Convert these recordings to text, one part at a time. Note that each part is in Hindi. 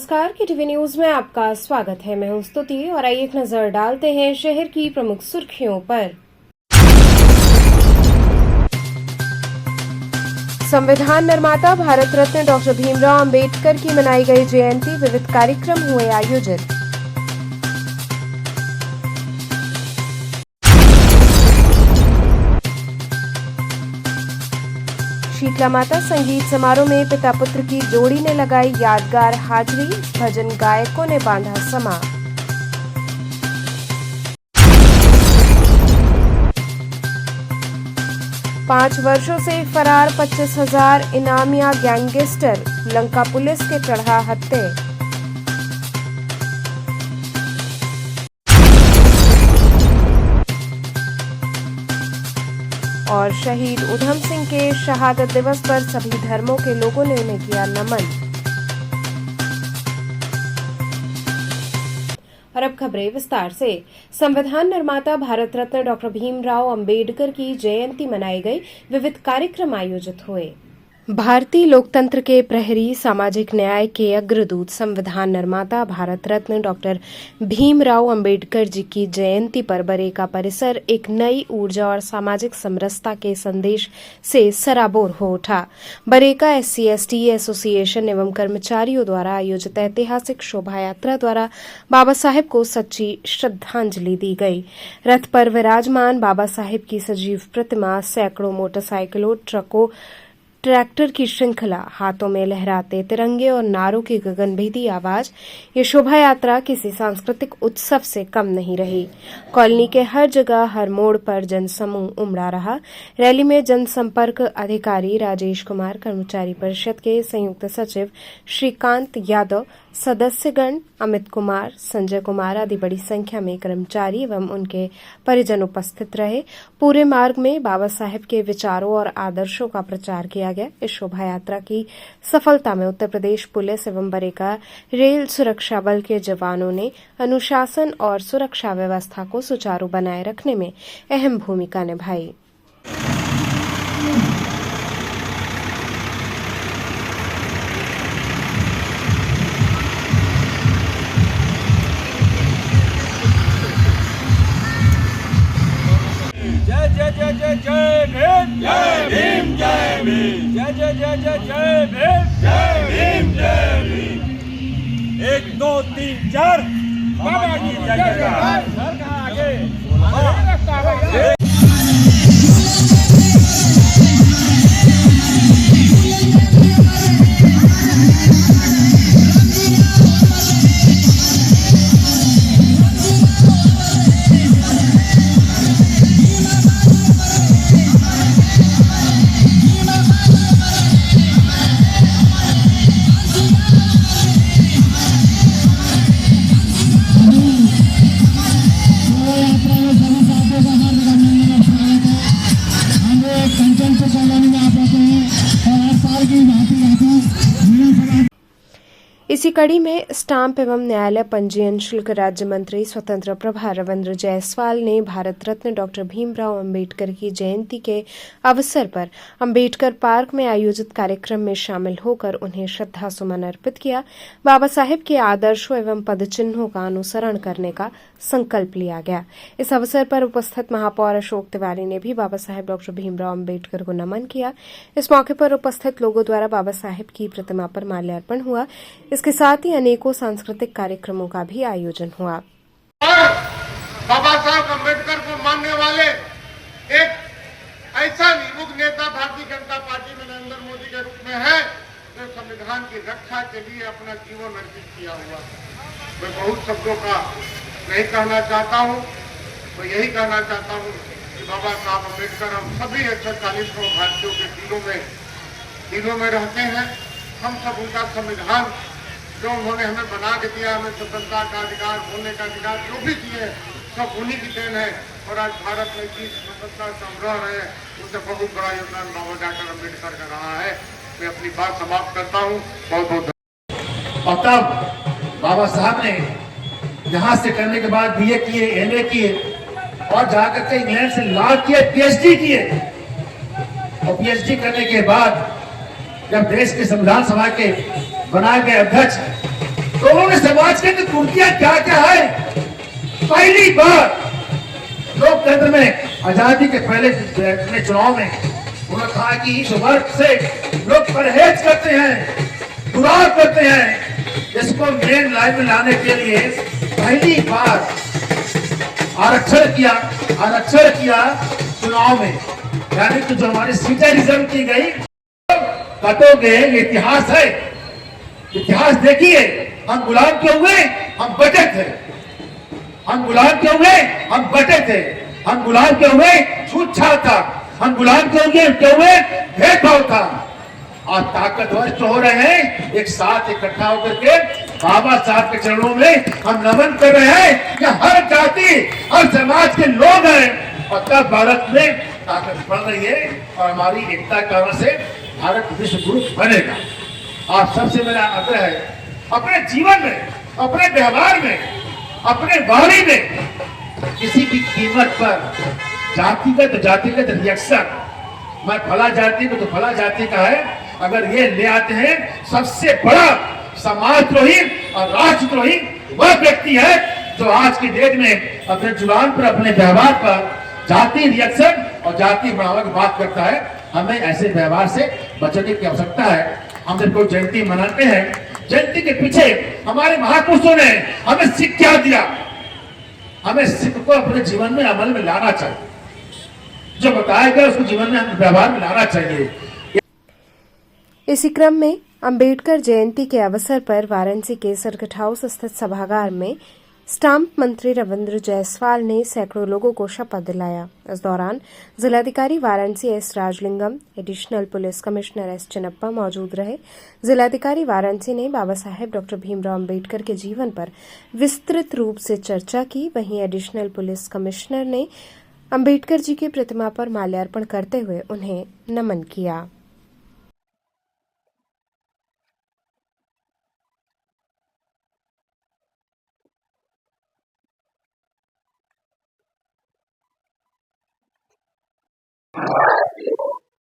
नमस्कार, KTV न्यूज में आपका स्वागत है। मैं हूं स्तुति और आइए एक नजर डालते हैं शहर की प्रमुख सुर्खियों पर। संविधान निर्माता भारत रत्न डॉक्टर भीमराव अंबेडकर की मनाई गई जयंती, विविध कार्यक्रम हुए आयोजित। शीतला माता संगीत समारोह में पिता पुत्र की जोड़ी ने लगाई यादगार हाजिरी, भजन गायकों ने बांधा समा। पांच वर्षों से फरार 25,000 इनामिया गैंगस्टर, लंका पुलिस के चढ़ा हत्थे। और शहीद उधम सिंह के शहादत दिवस पर सभी धर्मों के लोगों ने उन्हें किया नमन। और अब खबरें विस्तार से। संविधान निर्माता भारत रत्न डॉक्टर भीमराव अंबेडकर की जयंती मनाई गई, विविध कार्यक्रम आयोजित हुए। भारतीय लोकतंत्र के प्रहरी, सामाजिक न्याय के अग्रदूत, संविधान निर्माता भारत रत्न डॉक्टर भीमराव अंबेडकर जी की जयंती पर बरेका परिसर एक नई ऊर्जा और सामाजिक समरसता के संदेश से सराबोर हो उठा। बरेका SC/ST एसोसिएशन एवं कर्मचारियों द्वारा आयोजित ऐतिहासिक शोभा यात्रा द्वारा बाबा साहेब को सच्ची श्रद्धांजलि दी गई। रथ पर विराजमान बाबा साहेब की सजीव प्रतिमा, सैकड़ों मोटरसाइकिलों, ट्रकों, ट्रैक्टर की श्रृंखला, हाथों में लहराते तिरंगे और नारों की गगनभेदी आवाज, ये शोभा यात्रा किसी सांस्कृतिक उत्सव से कम नहीं रही। कॉलोनी के हर जगह, हर मोड़ पर जनसमूह उमड़ा रहा। रैली में जनसंपर्क अधिकारी राजेश कुमार, कर्मचारी परिषद के संयुक्त सचिव श्रीकांत यादव, सदस्यगण अमित कुमार, संजय कुमार आदि बड़ी संख्या में कर्मचारी एवं उनके परिजन उपस्थित रहे। पूरे मार्ग में बाबा साहेब के विचारों और आदर्शों का प्रचार किया गया। इस शोभा यात्रा की सफलता में उत्तर प्रदेश पुलिस एवं बरेका रेल सुरक्षा बल के जवानों ने अनुशासन और सुरक्षा व्यवस्था को सुचारू बनाए रखने में अहम भूमिका निभाई। जय भीम, जय भीम, जय भीम, जय जय जय जय जय भीम, जय भीम, जय भीम। 1 2 3 4 बाबा की जय जयकार। सर कहाँ आगे? इसी कड़ी में स्टाम्प एवं न्यायालय पंजीयन शुल्क राज्य मंत्री स्वतंत्र प्रभार रविंद्र जायसवाल ने भारत रत्न डॉक्टर भीमराव अंबेडकर की जयंती के अवसर पर अंबेडकर पार्क में आयोजित कार्यक्रम में शामिल होकर उन्हें श्रद्धा सुमन अर्पित किया। बाबा साहेब के आदर्शों एवं पदचिन्हों का अनुसरण करने का संकल्प लिया गया। इस अवसर पर उपस्थित महापौर अशोक तिवारी ने भी बाबा साहेब डॉक्टर भीमराव अंबेडकर को नमन किया। इस मौके पर उपस्थित लोगों द्वारा बाबा साहेब की प्रतिमा पर माल्यार्पण हुआ। इसके साथ ही अनेकों सांस्कृतिक कार्यक्रमों का भी आयोजन हुआ। बाबा साहब अम्बेडकर को मानने वाले एक ऐसा विमुख नेता भारतीय जनता पार्टी में नरेंद्र मोदी के रूप में है, जो संविधान की रक्षा के लिए अपना जीवन अर्पित किया हुआ। मैं बहुत शब्दों का नहीं कहना चाहता हूँ, तो यही कहना चाहता हूँ कि बाबा साहब अम्बेडकर हम सभी 140 करोड़ भारतीयों के दिलों में रहते हैं। हम सब उनका संविधान जो उन्होंने हमें बना के दिया, हमें स्वतंत्रता का अधिकार, बोलने का अधिकार, जो भी दिए सब उन्हीं की देन है। और आज भारत में जिस स्वतंत्रता से हम रह रहे हैं, उससे बहुत बड़ा योगदान बाबा डॉक्टर अम्बेडकर का रहा है। मैं अपनी बात समाप्त करता हूँ। बहुत बहुत धन्यवाद। और तब बाबा साहब ने यहाँ से करने के बाद BA किए, MA किए और जाकर के इंग्लैंड से लॉ किए, PhD किए। और PhD करने के बाद जब देश के संविधान सभा के बनाए गए अध्यक्ष तो उन्होंने समाज के अंदर कुर्तियां क्या क्या है, पहली बार लोकतंत्र में आजादी के पहले चुनाव में उन्होंने कहा कि इस वर्ग से लोग परहेज करते हैं, दुराव करते हैं। इसको मेन लाइन में लाने के लिए पहली बार आरक्षण किया चुनाव में, यानी कि जो हमारी सीटें रिजर्व की गई कटोगे, ये इतिहास है। इतिहास देखिए, हम गुलाम क्यों हुए, हम बटे थे। हम गुलाम क्यों हुए, हम बटे थे। हम गुलाम क्यों हुए, छूतछात था। हम गुलाम क्यों हुए, भेदभाव था। आज ताकतवर जो हो रहे हैं, एक साथ इकट्ठा होकर के बाबा साहब के चरणों में हम नमन कर रहे हैं कि हर जाति, हर समाज के लोग हैं और तब भारत में ताकत बढ़ रही है और हमारी एकता के कारण से भारत विश्व गुरु बनेगा। आप सबसे मेरा आग्रह है, अपने जीवन में, अपने व्यवहार में, अपने वाणी में किसी भी कीमत पर जातिगत रिएक्शन, मैं फला जाति को तो फला जाति का है, अगर ये ले आते हैं, सबसे बड़ा समाजद्रोही और राष्ट्रद्रोही वह व्यक्ति है जो आज की डेट में अपने जुबान पर, अपने व्यवहार पर जाति रिएक्शन और जाति बढ़ावा की बात करता है। हमें ऐसे व्यवहार से बचने की आवश्यकता है। हम जब कोई जयंती मनाते हैं, जयंती के पीछे हमारे महापुरुषों ने हमें सीख क्या दिया, हमें सीख को अपने जीवन में अमल में लाना चाहिए। जो बताया गया उसको जीवन में हमें व्यवहार में लाना चाहिए। इसी क्रम में अंबेडकर जयंती के अवसर पर वाराणसी के सर्किट हाउस स्थित सभागार में स्टाम्प मंत्री रविंद्र जायसवाल ने सैकड़ों लोगों को शपथ दिलाया। इस दौरान जिलाधिकारी Varanasi S Rajalingam, additional police commissioner S Chinnappa मौजूद रहे। जिलाधिकारी वाराणसी ने बाबा साहेब डॉक्टर भीमराव अंबेडकर के जीवन पर विस्तृत रूप से चर्चा की। वहीं एडिशनल पुलिस कमिश्नर ने अंबेडकर जी की प्रतिमा पर माल्यार्पण करते हुए उन्हें नमन किया।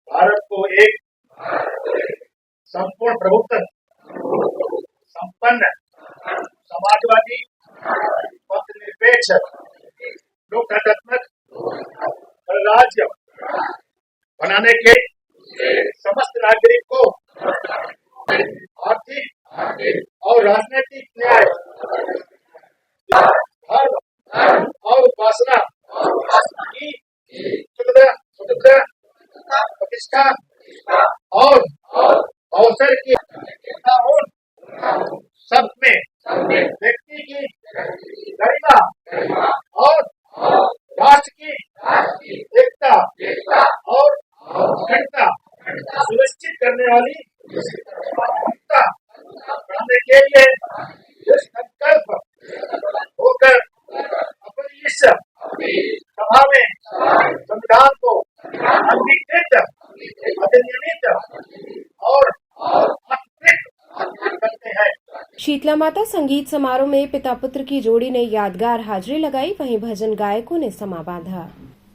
भारत को एक संपूर्ण प्रभुत्व संपन्न समाजवादी निरपेक्ष लोकतांत्रिक राज्य बनाने के समस्त नागरिक को आर्थिक और राजनीतिक न्याय, धर्म और उपासना की स्वतंत्रता, प्रतिष्ठा और अवसर की सब में व्यक्ति की गरिमा और राष्ट्र की एकता और अखंडता सुनिश्चित करने वाली बनाने के लिए संकल्प होकर अपनी इस सभा में संविधान को अंगीकृत, अधिनियमित और करते हैं। शीतला माता संगीत समारोह में पिता पुत्र की जोड़ी ने यादगार हाजिरी लगाई। वहीं भजन गायकों ने समा बांधा।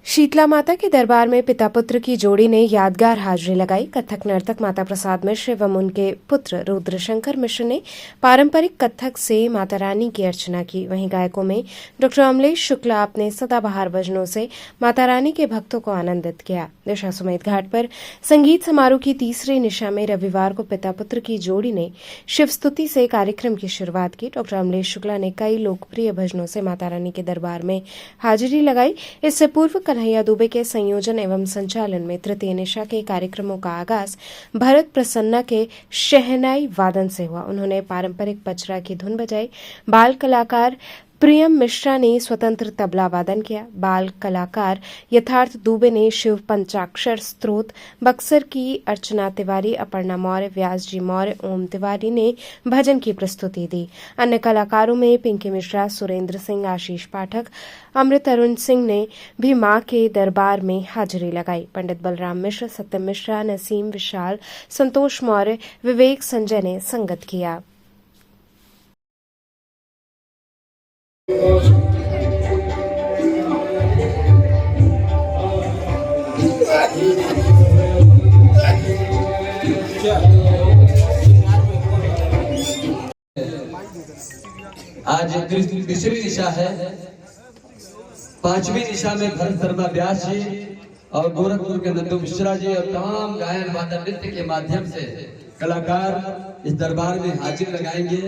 शीतला माता के दरबार में पिता पुत्र की जोड़ी ने यादगार हाजिरी लगाई। कथक नर्तक माता प्रसाद मिश्र एवं उनके पुत्र रुद्रशंकर मिश्र ने पारंपरिक कथक से माता रानी की अर्चना की। वहीं गायकों में डॉक्टर अमलेश शुक्ला अपने सदाबहार भजनों से माता रानी के भक्तों को आनंदित किया। दशाश्वमेध घाट पर संगीत समारोह की तीसरी निशा में रविवार को पिता पुत्र की जोड़ी ने शिव स्तुति से कार्यक्रम की शुरुआत की। डॉक्टर अमलेश शुक्ला ने कई लोकप्रिय भजनों से माता रानी के दरबार में हाजिरी लगाई। इससे पूर्व कन्हैया दुबे के संयोजन एवं संचालन में तृतीय निशा के कार्यक्रमों का आगाज भरत प्रसन्ना के शहनाई वादन से हुआ। उन्होंने पारंपरिक पचरा की धुन बजाई। बाल कलाकार प्रियम मिश्रा ने स्वतंत्र तबला वादन किया। बाल कलाकार यथार्थ दुबे ने शिव पंचाक्षर स्तोत्र, बक्सर की अर्चना तिवारी, अपर्णा मौर्य, व्यास जी मौर्य, ओम तिवारी ने भजन की प्रस्तुति दी। अन्य कलाकारों में पिंकी मिश्रा, सुरेंद्र सिंह, आशीष पाठक, अमृत अरुण सिंह ने भी मां के दरबार में हाजिरी लगाई। पंडित बलराम मिश्र, सत्यम मिश्रा, नसीम विशाल, संतोष मौर्य, विवेक संजय ने संगत किया। आज तीसरी दिशा है। पांचवी दिशा में भरत शर्मा व्यास जी और गोरखपुर के नंदू मिश्रा जी और तमाम गायन वादन नृत्य के माध्यम से कलाकार इस दरबार में हाजिर लगाएंगे।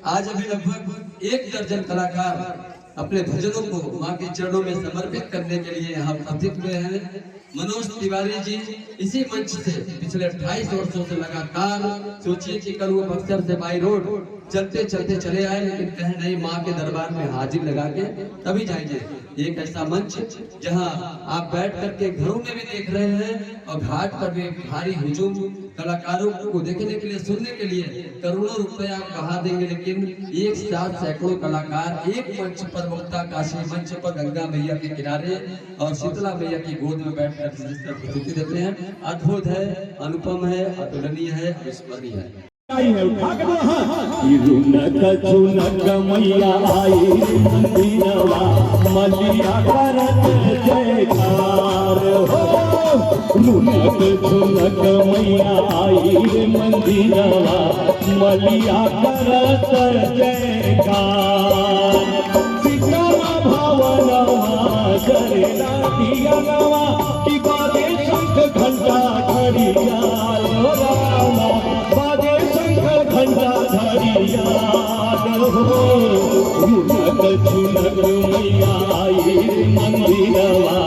आज अभी लगभग 1 दर्जन कलाकार अपने भजनों को मां के चरणों में समर्पित करने के लिए यहाँ उपस्थित हुए हैं। मनोज तिवारी जी इसी मंच से पिछले 28 वर्षों से लगातार, सोचिए कि कल वो बक्सर से बाई रोड चलते चलते चले आए, लेकिन कहे नहीं माँ के दरबार में हाजिर लगा के तभी जाएंगे। एक ऐसा मंच जहां आप बैठ करके घरों में भी देख रहे हैं और घाट पर भी भारी हुजूम, कलाकारों को देखने के लिए, सुनने के लिए करोड़ों रुपया बहा देंगे, लेकिन एक साथ सैकड़ों कलाकार एक मंच पर मुक्ता काशी मंच पर गंगा मैया के किनारे और शीतला मैया की गोद में बैठकर प्रस्तुति देते हैं। अद्भुत है, अनुपम है, अतुलनीय है, अविस्मरणीय है। झुनक मैया आई मंदिरवा मलिया करत जयकार हो। झुनक मैया आई मंदिरवा मलिया करत जयकार। सिकवा भवनवा करेला दियनवा की बाजे शंख घंटा घड़ियाल रामा बाजे घंटा घड़ियाल हो। झुनक मैया आई मंदिरवा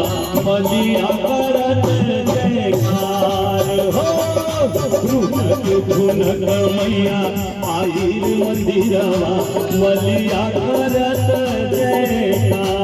मलिया करत जयकार हो। झुनक मैया आई मंदिरवा मलिया करत जयकार।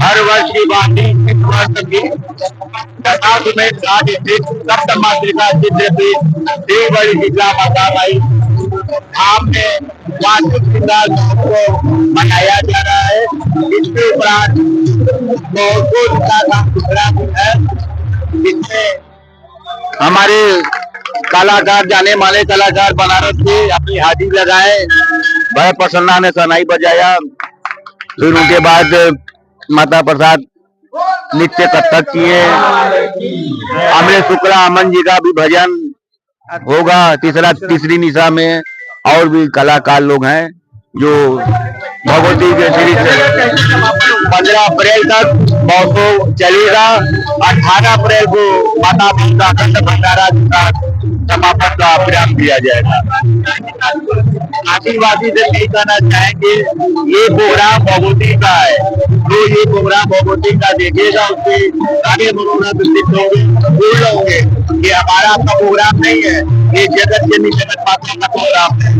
हर वर्ष की भांति इस वर्ष भी दशाब्द में राज्य स्थित सप्त मातृका चित्रपीठ श्री बड़ी शीतला माता बाई धाम में वार्षिक शीतला को मनाया जा रहा है। इसके उपरांत महत्वपूर्ण का प्रोग्राम है, जिसमें हमारे कलाकार, जाने माने कलाकार बनारस से अपनी हाजिरी लगाए। भय प्रसन्ना ने शहनाई बजाया, फिर उनके बाद माता प्रसाद नित्य कथक किए। अमृत शुक्ला अमन जी का भी भजन होगा तीसरी निशा में। और भी कलाकार लोग हैं जो भगवती के श्री 15 अप्रैल तक महोत्सव चलेगा। 18 अप्रैल को माता पिता खंड भंडारा का समापन का प्रयास किया जाएगा। आदिवासी से नहीं कहना चाहेंगे, ये प्रोग्राम भगवती का है, जो ये प्रोग्राम भगवती का देखेगा उसके सारे मनोरथ सिद्ध होंगे, पूर्ण होंगे। ये हमारा आपका प्रोग्राम नहीं है, ये जगत के जगत माता का प्रोग्राम है।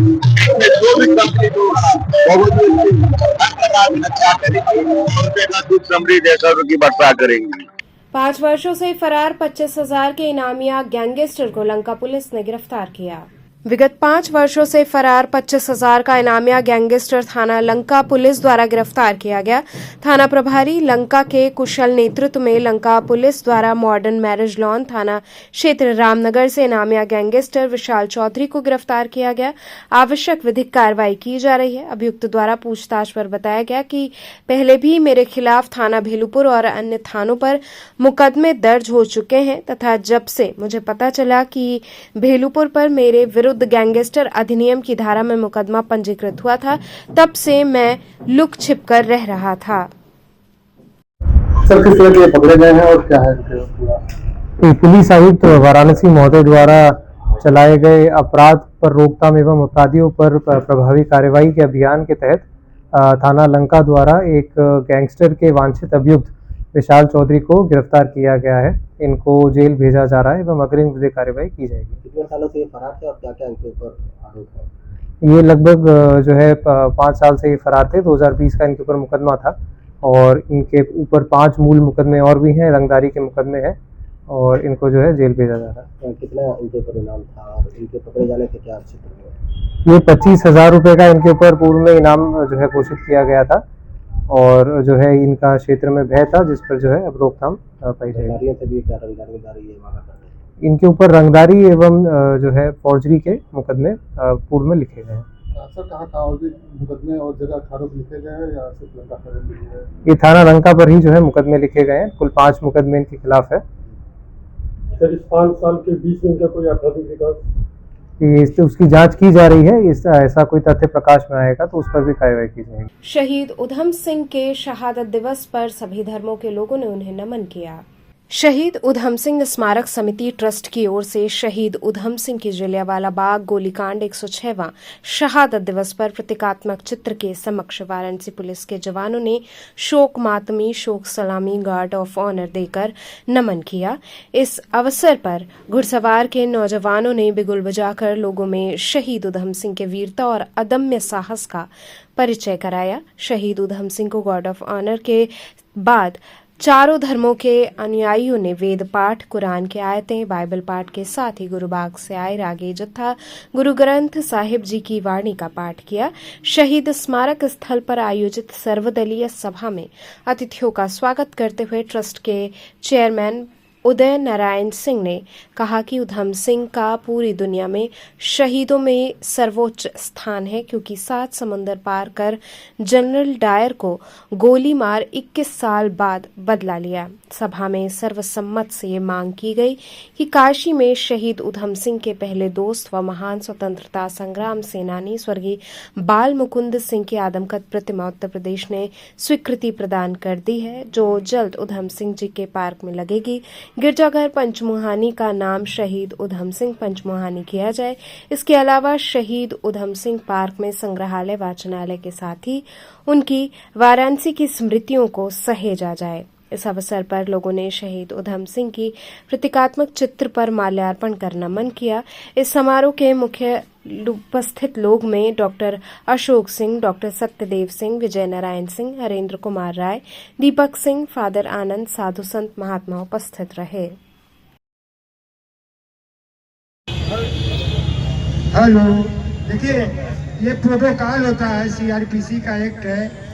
इसमें जो भी कंप्लीट होगा भगवती रक्षा करेंगे, उनके का दुख समृद्धि ऐसा की वर्षा करेंगे। 5 वर्षों से फरार 25,000 के इनामिया गैंगस्टर को लंका पुलिस ने गिरफ्तार किया। विगत 5 वर्षों से फरार 25,000 का इनामिया गैंगस्टर थाना लंका पुलिस द्वारा गिरफ्तार किया गया। थाना प्रभारी लंका के कुशल नेतृत्व में लंका पुलिस द्वारा मॉडर्न मैरिज लॉन थाना क्षेत्र रामनगर से इनामिया गैंगस्टर विशाल चौधरी को गिरफ्तार किया गया। आवश्यक विधिक कार्रवाई की जा रही है। अभियुक्त द्वारा पूछताछ पर बताया गया कि पहले भी मेरे खिलाफ थाना भेलूपुर और अन्य थानों पर मुकदमे दर्ज हो चुके हैं तथा जब से मुझे पता चला कि भेलूपुर पर मेरे विरुद्ध गैंगस्टर अधिनियम की धारा में मुकदमा पंजीकृत हुआ था, तब से मैं लुक छिप कर रह रहा था। सर, किस तरह के पकड़े गए हैं और क्या है? पुलिस आयुक्त वाराणसी महोदय द्वारा चलाए गए अपराध पर रोकथाम एवं अपराधियों पर प्रभावी कार्यवाही के अभियान के तहत थाना लंका द्वारा एक गैंगस्टर के वांछित अभियुक्त विशाल चौधरी को गिरफ्तार किया गया है। इनको जेल भेजा जा रहा है एवं अग्रिम विधिक कार्रवाई की जाएगी। कितने सालों से ये फरार थे और क्या क्या इनके ऊपर आरोप है? ये लगभग जो है 5 साल से ये फरार थे। 2020 का इनके ऊपर मुकदमा था और इनके ऊपर 5 मूल मुकदमे और भी हैं, रंगदारी के मुकदमे हैं और इनको जो है जेल भेजा जा रहा है। कितना इनके ऊपर इनाम था और इनके पकड़े जाने से क्या क्षेत्र में? ये 25,000 रुपये का इनके ऊपर पूर्व में इनाम जो है घोषित किया गया था और जो है इनका क्षेत्र में भय था, जिस पर जो है अब रोकथाम पाई जाएगी। से भी क्या रंगदारी ये मांगा कर रहे हैं? इनके ऊपर रंगदारी एवं जो है फौजरी के मुकदमे पूर्व में लिखे गए हैं। सर कहाँ कहाँ और भी मुकदमे और जगह अखाड़ों पे लिखे गए हैं या सिर्फ लंका खड़े लिखे गए हैं? ये थाना लंका पर ही जो है मुकदमे लिखे गए हैं। कुल 5 मुकदमे इनके खिलाफ है। सर इस 5 साल के बीच में इनका कोई आपराधिक रिकॉर्ड? उसकी जांच की जा रही है। ऐसा कोई तथ्य प्रकाश में आएगा तो उस पर भी कार्रवाई की जाएगी। शहीद उधम सिंह के शहादत दिवस पर सभी धर्मों के लोगों ने उन्हें नमन किया। शहीद उधम सिंह स्मारक समिति ट्रस्ट की ओर से शहीद उधम सिंह की जलियांवाला बाग गोलीकांड 106वां शहादत दिवस पर प्रतीकात्मक चित्र के समक्ष वाराणसी पुलिस के जवानों ने शोक मातमी शोक सलामी गार्ड ऑफ ऑनर देकर नमन किया। इस अवसर पर घुड़सवार के नौजवानों ने बिगुल बजाकर लोगों में शहीद उधम सिंह के वीरता और अदम्य साहस का परिचय कराया। शहीद उधम सिंह को गार्ड ऑफ ऑनर के बाद चारों धर्मों के अनुयायियों ने वेद पाठ, कुरान की आयतें, बाइबल पाठ के साथ ही गुरुबाग से आए रागी जत्था गुरु ग्रंथ साहिब जी की वाणी का पाठ किया। शहीद स्मारक स्थल पर आयोजित सर्वदलीय सभा में अतिथियों का स्वागत करते हुए ट्रस्ट के चेयरमैन उदय नारायण सिंह ने कहा कि उधम सिंह का पूरी दुनिया में शहीदों में सर्वोच्च स्थान है, क्योंकि 7 समुंदर पार कर जनरल डायर को गोली मार 21 साल बाद बदला लिया। सभा में सर्वसम्मत से ये मांग की गई कि काशी में शहीद उधम सिंह के पहले दोस्त व महान स्वतंत्रता संग्राम सेनानी स्वर्गीय बाल मुकुंद सिंह की आदमकद प्रतिमा उत्तर प्रदेश ने स्वीकृति प्रदान कर दी है, जो जल्द उधम सिंह जी के पार्क में लगेगी। गिरजाघर पंचमुहानी का नाम शहीद उधम सिंह पंचमुहानी किया जाए। इसके अलावा शहीद उधम सिंह पार्क में संग्रहालय वाचनालय के साथ ही उनकी वाराणसी की स्मृतियों को सहेजा जाए। इस अवसर पर लोगों ने शहीद उधम सिंह की प्रतीकात्मक चित्र पर माल्यार्पण कर नमन किया। इस समारोह के मुख्य उपस्थित लोग में doctor Ashok Singh, doctor Satyadev Singh, Vijay Narayan Singh, Harendra Kumar Rai, Deepak Singh, father आनंद, साधु संत महात्मा उपस्थित रहे। हेलो, देखिए ये प्रोटोकॉल होता है सीआरपीसी का एक है।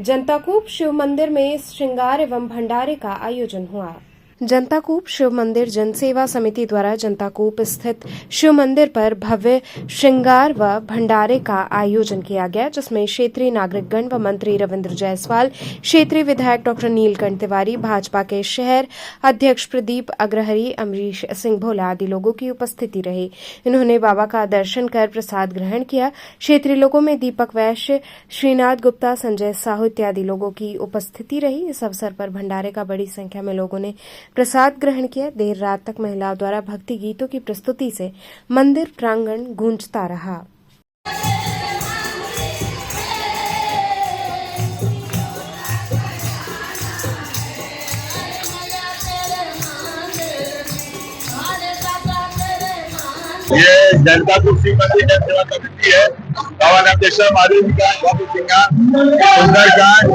जनता कूप शिव मंदिर में श्रृंगार एवं भंडारे का आयोजन हुआ। जनता कूप शिव मंदिर जनसेवा समिति द्वारा जनता कूप स्थित शिव मंदिर पर भव्य श्रृंगार व भंडारे का आयोजन किया गया, जिसमें क्षेत्रीय नागरिकगण व मंत्री रविंद्र जायसवाल, क्षेत्रीय विधायक डॉक्टर नीलकंठ तिवारी, भाजपा के शहर अध्यक्ष प्रदीप अग्रहरी, अमरीश सिंह भोला आदि लोगों की उपस्थिति रही। इन्होंने बाबा का दर्शन कर प्रसाद ग्रहण किया। क्षेत्रीय लोगों में दीपक वैश्य, श्रीनाथ गुप्ता, संजय साहू इत्यादि लोगों की उपस्थिति रही। इस अवसर पर भंडारे का बड़ी संख्या में लोगों ने प्रसाद ग्रहण किया। देर रात तक महिलाओं द्वारा भक्ति गीतों की प्रस्तुति से मंदिर प्रांगण गूंजता रहा। ये जनता कुर्सी मंदिर जनसेवा समिति है। भवानाध्यक्ष माधुरी का सुंदरकांड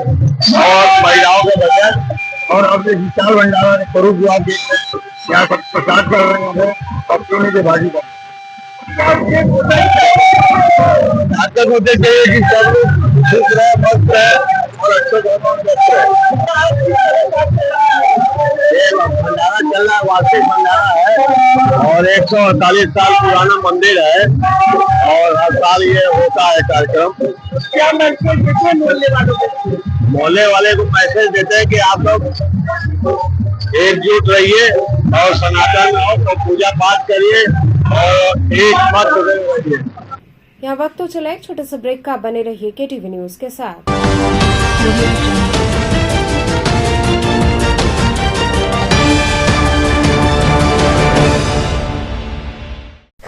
और महिलाओं के भजन और अपने विशाल भंडारा ने स्वरूप हुआ के यहाँ पर प्रसाद कर रहे हैं और सोने के भाजी का होते चाहिए कि सब खुश रहे, मस्त रहे भंडारा चल रहा है, वार्षिक भंडारा है और 148 साल पुराना मंदिर है और हर साल ये होता है कार्यक्रम। क्या मैसेज देते हैं मोहल्ले वाले को? मैसेज देते हैं कि आप लोग एकजुट रहिए और सनातन और पूजा पाठ करिए और एक मत रहिए। यहाँ वक्त तो चला एक छोटे से ब्रेक का, बने रहिए KTV न्यूज के साथ।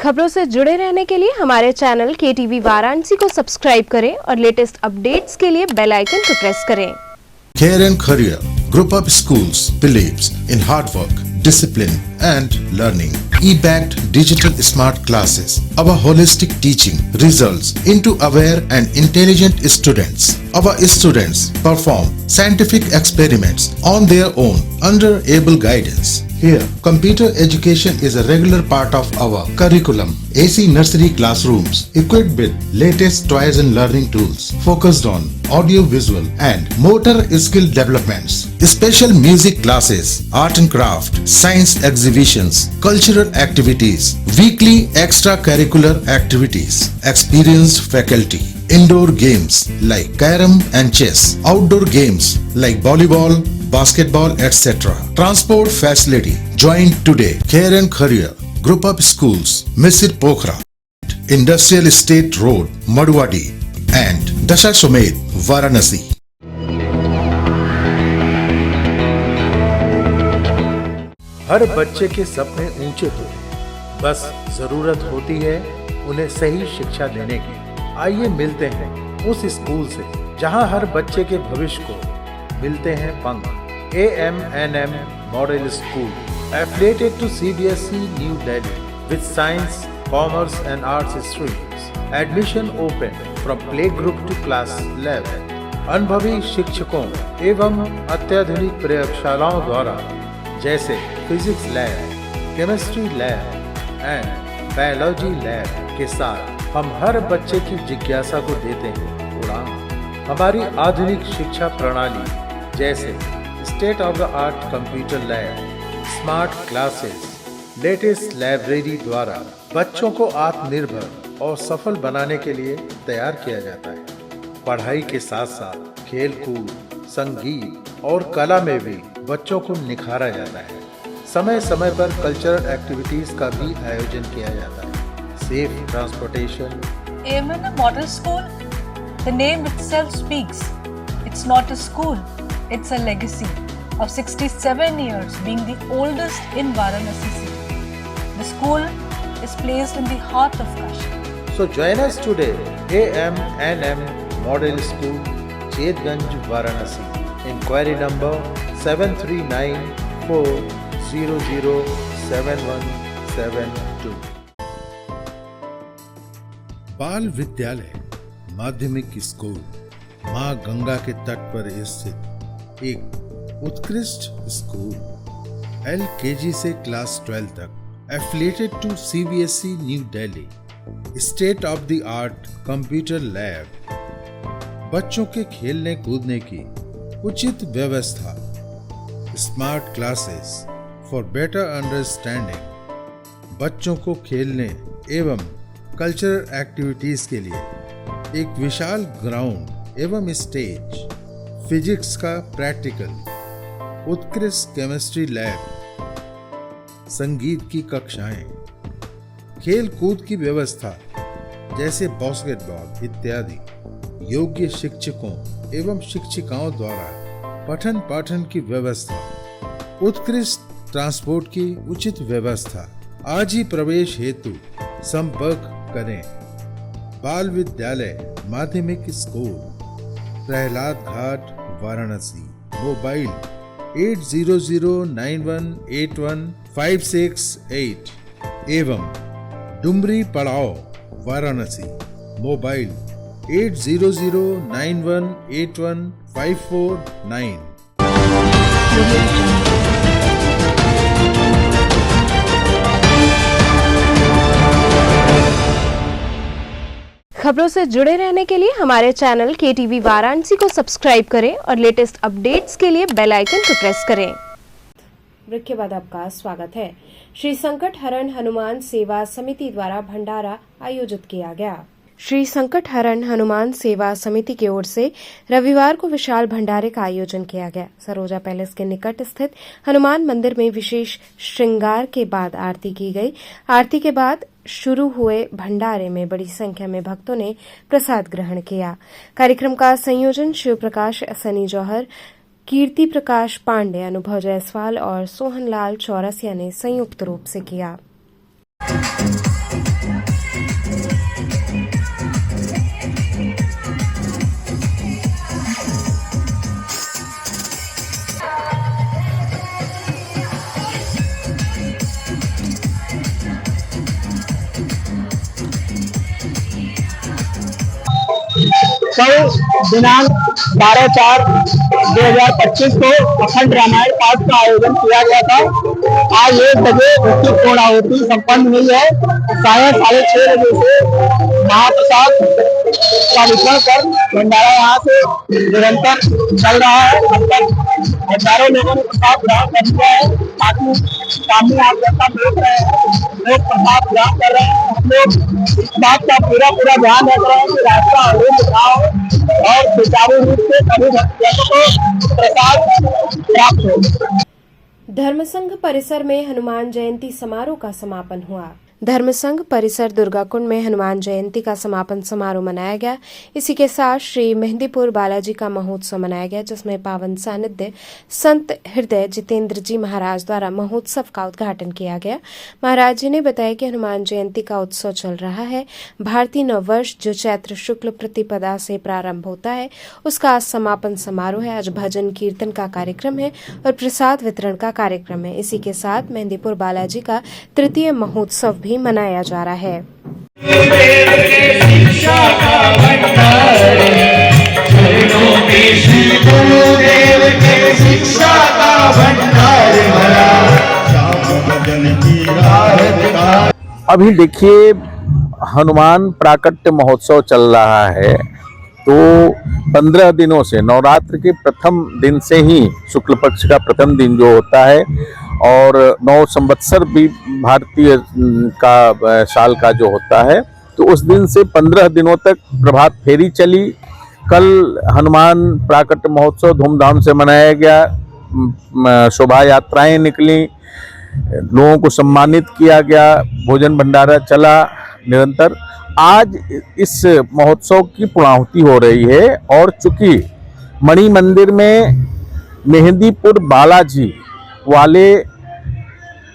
खबरों से जुड़े रहने के लिए हमारे चैनल KTV वाराणसी को सब्सक्राइब करें और लेटेस्ट अपडेट्स के लिए बेल आइकन को प्रेस करें। Care and Career Group of Schools believes in hard work, discipline and learning. E-backed digital smart classes. Our holistic teaching results into aware and intelligent students. Our students perform scientific experiments on their own under able guidance. Here, computer education is a regular part of our curriculum. AC nursery classrooms equipped with latest toys and learning tools focused on audio visual and motor skill developments. Special music classes, art and craft, science exhibitions, cultural activities, weekly extracurricular activities, experienced faculty, indoor games like carom and chess, outdoor games like volleyball, basketball, etc. Transport facility. Join today. Care and Career Group of Schools, Misir Pokhara, Industrial Estate Road, Madwadi, and Dashasomed, Varanasi. हर बच्चे के सपने ऊंचे हो, बस जरूरत होती है उन्हें सही शिक्षा देने की। आइए मिलते हैं उस स्कूल से जहां हर बच्चे के भविष्य को मिलते हैं पंख। AMNM Model School, affiliated to CBSE New Delhi, with science, commerce and arts streams. Admission open from playgroup to class 11. अनुभवी शिक्षकों एवं अत्याधुनिक प्रयोगशालाओं द्वारा जैसे physics lab, chemistry lab and biology lab के साथ हम हर बच्चे की जिज्ञासा को देते हैं उड़ान। हमारी आधुनिक शिक्षा प्रणाली जैसे state of the art computer lab, smart classes, latest library द्वारा बच्चों को आत्मनिर्भर और सफल बनाने के लिए तैयार किया जाता है। पढ़ाई के साथ साथ खेल कूद, संगीत और कला में भी बच्चों को निखारा जाता है। समय समय पर कल्चरल एक्टिविटीज का भी आयोजन किया जाता है। Safe transportation. AMNM Model School, the name itself speaks. It's not a school, it's a legacy of 67 years being the oldest in Varanasi city. The school is placed in the heart of Kashi. So join us today, AMNM Model School, Chetganj, Varanasi. Inquiry number 7394007172. बाल विद्यालय माध्यमिक स्कूल मां गंगा के तट पर स्थित एक उत्कृष्ट स्कूल। LKG से क्लास 12 तक affiliated to CBSE New Delhi, state of the art computer lab, बच्चों के खेलने कूदने की उचित व्यवस्था, smart classes for better understanding, बच्चों को खेलने एवं कल्चरल एक्टिविटीज के लिए एक विशाल ग्राउंड एवं स्टेज, फिजिक्स का प्रैक्टिकल, उत्कृष्ट केमिस्ट्री लैब, संगीत की कक्षाएं, खेल कूद की व्यवस्था जैसे बास्केटबॉल इत्यादि, योग्य शिक्षकों एवं शिक्षिकाओं द्वारा पठन पाठन की व्यवस्था, उत्कृष्ट ट्रांसपोर्ट की उचित व्यवस्था। आज ही प्रवेश हेतु संपर्क करें। बाल विद्यालय माध्यमिक स्कूल, प्रहलाद घाट, वाराणसी। मोबाइल 8009181568 एवं डुमरी पड़ाव, वाराणसी। मोबाइल 8009181549। खबरों से जुड़े रहने के लिए हमारे चैनल KTV वाराणसी को सब्सक्राइब करें और लेटेस्ट अपडेट्स के लिए बेल आइकन को प्रेस करें। ब्रेक के बाद आपका स्वागत है। श्री संकट हरण हनुमान सेवा समिति द्वारा भंडारा आयोजित किया गया। श्री संकट हरण हनुमान सेवा समिति की ओर से रविवार को विशाल भंडारे का आयोजन किया गया। सरोजा पैलेस के निकट स्थित हनुमान मंदिर में विशेष श्रृंगार के बाद आरती की गई। आरती के बाद शुरू हुए भंडारे में बड़ी संख्या में भक्तों ने प्रसाद ग्रहण किया। कार्यक्रम का संयोजन शिव प्रकाश सनी जौहर, कीर्ति प्रकाश पांडे, अनुभव जायसवाल और सोहनलाल चौरसिया ने संयुक्त रूप से किया। कल दिनांक 12/4/2025 को अखंड रामायण पाठ का आयोजन किया गया था। आज 1 बजे उसकी पूर्णाहुति संपन्न हुई है। सायं 6:30 बजे से महाप्रसाद का वितरण कर भंडारा यहाँ से निरंतर चल रहा है। अब तक हजारों लोगों ने प्रसाद ग्रहण कर लिया है। बाकी सामने आप जैसा देख रहे हैं, लोग प्रसाद ग्रहण कर रहे हैं। हम लोग इस बात का पूरा ध्यान रख रहे हैं कि रास्ता अवरुद्ध ना हो और सुचारू रूप से सभी भक्तों को प्रसाद प्राप्त हो। धर्मसंघ परिसर में हनुमान जयंती समारोह का समापन हुआ। धर्मसंघ परिसर दुर्गाकुंड में हनुमान जयंती का समापन समारोह मनाया गया। इसी के साथ श्री मेहंदीपुर बालाजी का महोत्सव मनाया गया, जिसमें पावन सानिध्य संत हृदय जितेंद्र जी महाराज द्वारा महोत्सव का उद्घाटन किया गया। महाराज जी ने बताया कि हनुमान जयंती का उत्सव चल रहा है। भारतीय नववर्ष जो चैत्र शुक्ल प्रतिपदा से प्रारंभ होता है, उसका आज समापन समारोह है। आज भजन कीर्तन का कार्यक्रम है और प्रसाद वितरण का कार्यक्रम है। इसी के साथ मेहंदीपुर बालाजी का तृतीय महोत्सव भी मनाया जा रहा है। अभी देखिए, हनुमान प्राकट्य महोत्सव चल रहा है, तो 15 दिनों से नवरात्र के प्रथम दिन से ही शुक्ल पक्ष का प्रथम दिन जो होता है और 9 संवत्सर भी भारतीय का साल का जो होता है, तो उस दिन से 15 दिनों तक प्रभात फेरी चली। कल हनुमान प्राकट्य महोत्सव धूमधाम से मनाया गया। शोभा यात्राएं निकली, लोगों को सम्मानित किया गया, भोजन भंडारा चला निरंतर। आज इस महोत्सव की पूर्णाहुति हो रही है और चूंकि मणि मंदिर में मेहंदीपुर बालाजी वाले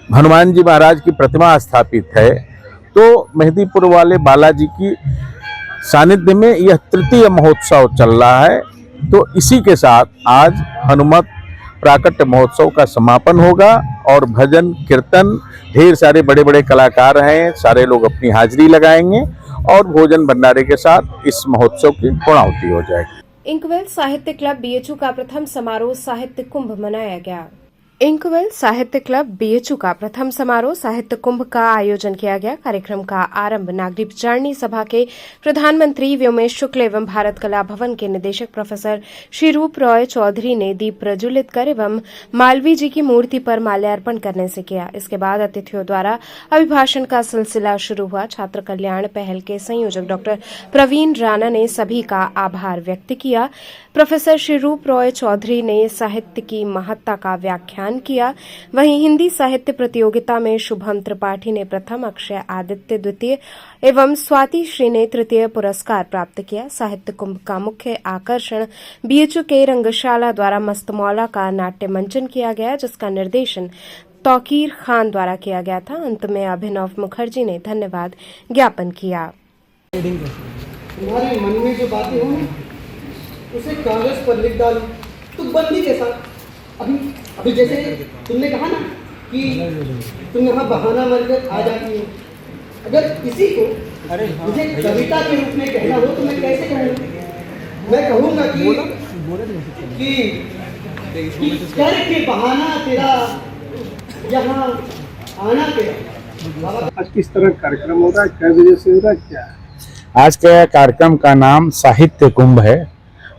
हनुमान जी महाराज की प्रतिमा स्थापित है, तो मेहंदीपुर वाले बालाजी की सानिध्य में यह तृतीय महोत्सव चल रहा है। तो इसी के साथ आज हनुमत प्राकट्य महोत्सव का समापन होगा और भजन कीर्तन, ढेर सारे बड़े बड़े कलाकार हैं, सारे लोग अपनी हाजिरी लगाएंगे और भोजन भंडारे के साथ इस महोत्सव की पूर्णाहुति हो जाएगी। इंकवेल साहित्य क्लब BHU का प्रथम समारोह साहित्य कुंभ मनाया गया। इंकवेल साहित्य क्लब BHU का प्रथम समारोह साहित्य कुंभ का आयोजन किया गया। कार्यक्रम का आरंभ नागरिक विचारणी सभा के प्रधानमंत्री व्योमेश शुक्ल एवं भारत कला भवन के निदेशक प्रोफेसर श्री रूप रॉय चौधरी ने दीप प्रज्वलित कर एवं मालवीय जी की मूर्ति पर माल्यार्पण करने से किया। इसके बाद अतिथियों द्वारा अभिभाषण का सिलसिला शुरू हुआ। छात्र कल्याण पहल के संयोजक डॉक्टर प्रवीण राणा ने सभी का आभार व्यक्त किया। प्रोफेसर श्री रूप रॉय चौधरी ने साहित्य की महत्ता का व्याख्यान किया। वहीं हिंदी साहित्य प्रतियोगिता में शुभम त्रिपाठी ने प्रथम, अक्षय आदित्य द्वितीय एवं स्वाति श्री ने तृतीय पुरस्कार प्राप्त किया। साहित्य कुंभ का मुख्य आकर्षण BHU के रंगशाला द्वारा मस्तमौला का नाट्य मंचन किया गया, जिसका निर्देशन तौकीर खान द्वारा किया गया था। अंत में अभिनव मुखर्जी ने धन्यवाद ज्ञापन किया। तुम्हारे मन में जो बातें हों उसे कागज पर लिख डालो, तो बंदी के साथ। अभी जैसे तुमने कहा ना कि तुम यहाँ बहाना मारकर आ जाती हो, अगर इसी को मुझे कविता के रूप में कहना हो तो मैं कैसे कहूँगा? मैं कहूँगा कि कर के बहाना तेरा यहाँ आना तेरा। आज किस तरह कार्यक्रम हो रहा है, कै बजे से हो रहा है, क्या है? आज के कार्यक्रम का नाम साहित्य कुंभ है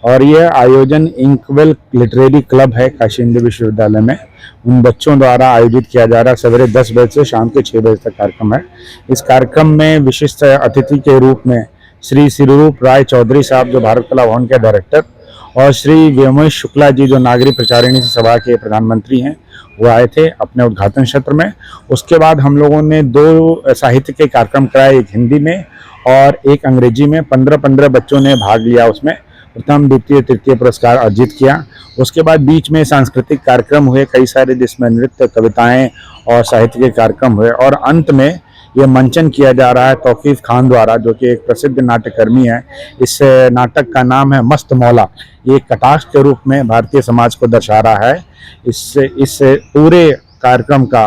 और यह आयोजन इंकवेल लिटरेरी क्लब है काशी हिंदू विश्वविद्यालय में उन बच्चों द्वारा आयोजित किया जा रहा है। सवेरे 10 बजे से शाम के 6 बजे तक कार्यक्रम है। इस कार्यक्रम में विशिष्ट अतिथि के रूप में श्री सिरूप राय चौधरी साहब जो भारत कला भवन के डायरेक्टर और श्री व्योमेश शुक्ला जी जो नागरिक प्रचारिणी सभा के प्रधानमंत्री हैं वो आए थे अपने उद्घाटन सत्र में। उसके बाद हम लोगों ने 2 साहित्य के कार्यक्रम कराए, एक हिंदी में और एक अंग्रेजी में। 15 बच्चों ने भाग लिया उसमें, प्रथम द्वितीय तृतीय पुरस्कार अर्जित किया। उसके बाद बीच में सांस्कृतिक कार्यक्रम हुए कई सारे जिसमें नृत्य, कविताएं और साहित्य के कार्यक्रम हुए और अंत में ये मंचन किया जा रहा है तौकीफ खान द्वारा जो कि एक प्रसिद्ध नाट्यकर्मी है। इस नाटक का नाम है मस्त मौला। ये कटाक्ष के रूप में भारतीय समाज को दर्शा रहा है। इस पूरे कार्यक्रम का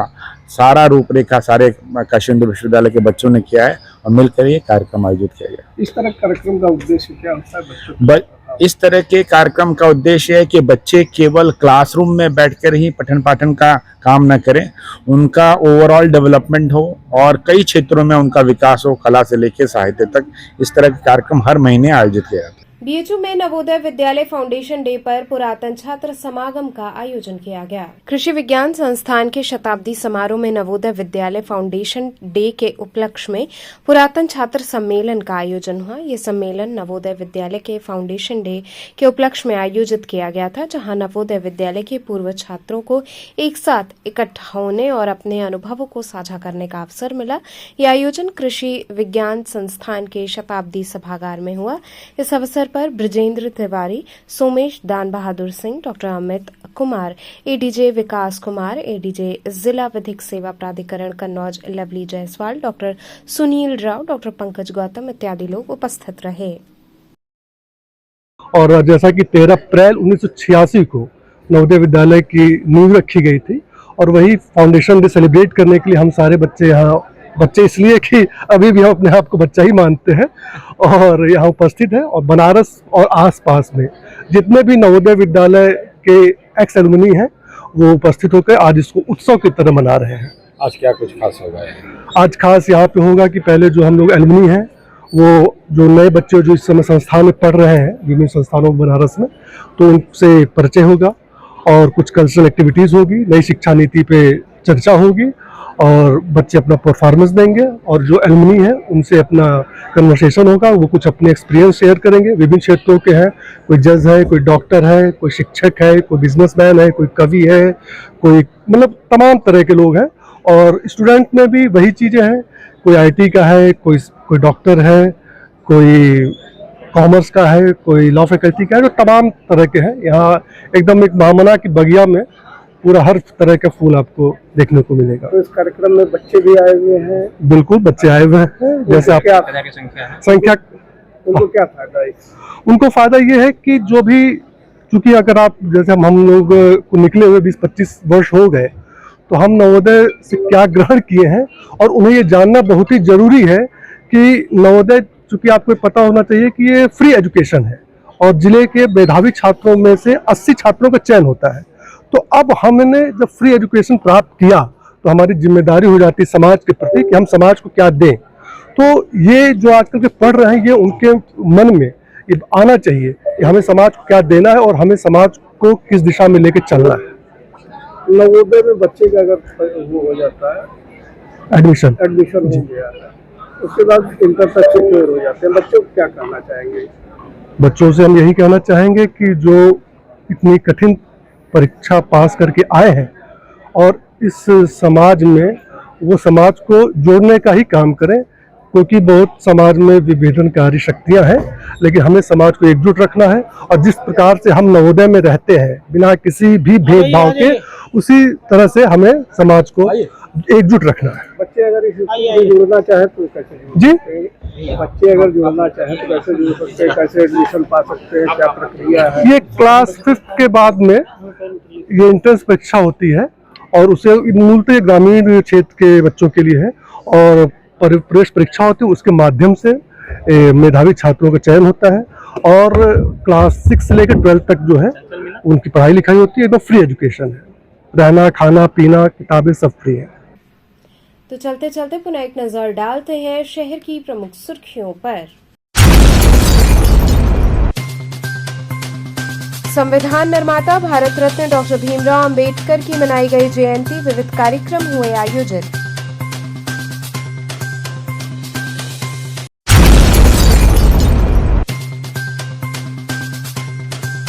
सारा रूपरेखा सारे काशी हिंदू विश्वविद्यालय के बच्चों ने किया है और मिलकर ये कार्यक्रम आयोजित किया गया। इस तरह कार्यक्रम का उद्देश्य क्या होता है बच्चों? इस तरह के कार्यक्रम का उद्देश्य है कि बच्चे केवल क्लासरूम में बैठकर ही पठन पाठन का काम न करें, उनका ओवरऑल डेवलपमेंट हो और कई क्षेत्रों में उनका विकास हो, कला से लेकर साहित्य तक। इस तरह के कार्यक्रम हर महीने आयोजित किया जाता है। बीएचयू में नवोदय विद्यालय फाउंडेशन डे पर पुरातन छात्र समागम का आयोजन किया गया। कृषि विज्ञान संस्थान के शताब्दी समारोह में नवोदय विद्यालय फाउंडेशन डे के उपलक्ष्य में पुरातन छात्र सम्मेलन का आयोजन हुआ। ये सम्मेलन नवोदय विद्यालय के फाउंडेशन डे के उपलक्ष्य में आयोजित किया गया था, जहां नवोदय विद्यालय के पूर्व छात्रों को एक साथ इकट्ठा होने और अपने अनुभवों को साझा करने का अवसर मिला। यह आयोजन कृषि विज्ञान संस्थान के शताब्दी सभागार में हुआ। इस अवसर पर ब्रजेंद्र तिवारी, सोमेश दान बहादुर सिंह, डॉक्टर अमित कुमार, एडीजे विकास कुमार, एडीजे जिला विधिक सेवा प्राधिकरण Kannauj lovely Jaiswal, doctor Sunil Rao, doctor Pankaj Gautam इत्यादि लोग उपस्थित रहे। और जैसा कि 13 अप्रैल 1986 को नवोदय विद्यालय की नींव रखी गई थी और वही फाउंडेशन डे सेलिब्रेट करने के लिए हम सारे बच्चे यहाँ, बच्चे इसलिए कि अभी भी हम अपने आप को बच्चा ही मानते हैं और यहाँ उपस्थित है। और बनारस और आसपास में जितने भी नवोदय विद्यालय के एक्स एलुमनी हैं वो उपस्थित होकर आज इसको उत्सव की तरह मना रहे हैं। आज क्या कुछ खास होगा? आज खास यहाँ पे होगा कि पहले जो हम लोग एलुमनी हैं वो जो नए बच्चे जो इस समय संस्थान में पढ़ रहे हैं विभिन्न संस्थानों में बनारस में, तो उनसे परिचय होगा और कुछ कल्चरल एक्टिविटीज़ होगी, नई शिक्षा नीति पे चर्चा होगी और बच्चे अपना परफॉर्मेंस देंगे और जो एलुमनी है उनसे अपना कन्वर्सेशन होगा। वो कुछ अपने एक्सपीरियंस शेयर करेंगे। विभिन्न क्षेत्रों के हैं, कोई जज है, कोई डॉक्टर है, कोई शिक्षक है, कोई बिजनेसमैन है, कोई कवि है, कोई मतलब तमाम तरह के लोग हैं। और स्टूडेंट में भी वही चीज़ें हैं, कोई आईटी का है, कोई डॉक्टर है, कोई कॉमर्स का है, कोई लॉ फैकल्टी का है, जो तमाम तरह के हैं। यहाँ एकदम एक महामना की बगिया में पूरा हर तरह का फूल आपको देखने को मिलेगा। तो इस कार्यक्रम में बच्चे भी आए हुए हैं? बिल्कुल, बच्चे आए हुए हैं। जैसे आप संख्या उनको क्या फायदा है? उनको फायदा ये है कि जो भी, चूंकि अगर आप जैसे हम लोग को निकले हुए 20-25 वर्ष हो गए, तो हम नवोदय से क्या ग्रहण किए हैं और उन्हें ये जानना बहुत ही जरूरी है कि नवोदय, चूंकि आपको पता होना चाहिए कि ये फ्री एजुकेशन है और जिले के मेधावी छात्रों में से 80 छात्रों का चयन होता है। तो अब हमने जब फ्री एजुकेशन प्राप्त किया तो हमारी जिम्मेदारी हो जाती है समाज के प्रति कि हम समाज को क्या दें। तो ये जो आजकल के पढ़ रहे हैं ये उनके मन में ये आना चाहिए कि हमें समाज को क्या देना है और हमें समाज को किस दिशा में लेकर चलना है। नवोदय में बच्चे का अगर वो हो जाता है एडमिशन हो गया है, उसके बाद इंटर तक सिक्योर हो जाते हैं, बच्चों को क्या कहना चाहेंगे? बच्चों से हम यही कहना चाहेंगे कि जो इतनी कठिन परीक्षा पास करके आए हैं और इस समाज में वो समाज को जोड़ने का ही काम करें, क्योंकि बहुत समाज में विभेदनकारी शक्तियां हैं, लेकिन हमें समाज को एकजुट रखना है। और जिस प्रकार से हम नवोदय में रहते हैं बिना किसी भी भेदभाव के, उसी तरह से हमें समाज को एकजुट रखना है। बच्चे अगर इस जुड़ना चाहे तो कैसे जी? बच्चे अगर जुड़ना चाहे तो कैसे जुड़ सकते हैं, कैसे एडमिशन पा सकते हैं, क्या प्रक्रिया है? ये क्लास 5 के बाद में ये एंट्रेंस परीक्षा होती है और उसे मूलतः ग्रामीण क्षेत्र के बच्चों के लिए है और प्रवेश परीक्षा होती है। उसके माध्यम से मेधावी छात्रों का चयन होता है और क्लास 6 से लेकर 12 तक जो है उनकी पढ़ाई लिखाई होती है। एकदम फ्री एजुकेशन है, रहना खाना पीना किताबें सब फ्री है। तो चलते चलते पुनः एक नजर डालते हैं शहर की प्रमुख सुर्खियों पर। संविधान निर्माता भारत रत्न डॉक्टर भीमराव अंबेडकर की मनाई गई जयंती, विविध कार्यक्रम हुए आयोजित।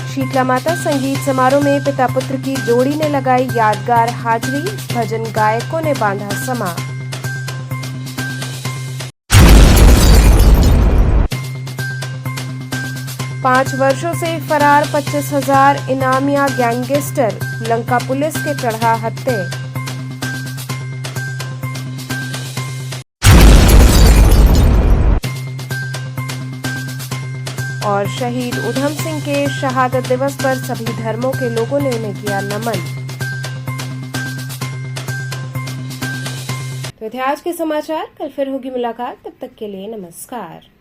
शीतला माता संगीत समारोह में पिता पुत्र की जोड़ी ने लगाई यादगार हाजिरी, भजन गायकों ने बांधा समा। पांच वर्षों से फरार 25,000 इनामिया गैंगस्टर, लंका पुलिस के चढ़ा हत्थे। और शहीद उधम सिंह के शहादत दिवस पर सभी धर्मों के लोगों ने उन्हें किया नमन। तो थे आज के समाचार, कल फिर होगी मुलाकात, तब तक के लिए नमस्कार।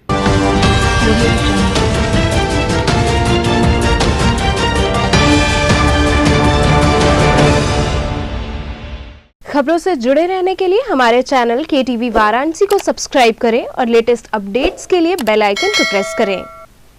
खबरों से जुड़े रहने के लिए हमारे चैनल KTV वाराणसी को सब्सक्राइब करें और लेटेस्ट अपडेट्स के लिए बेल आइकन को प्रेस करें।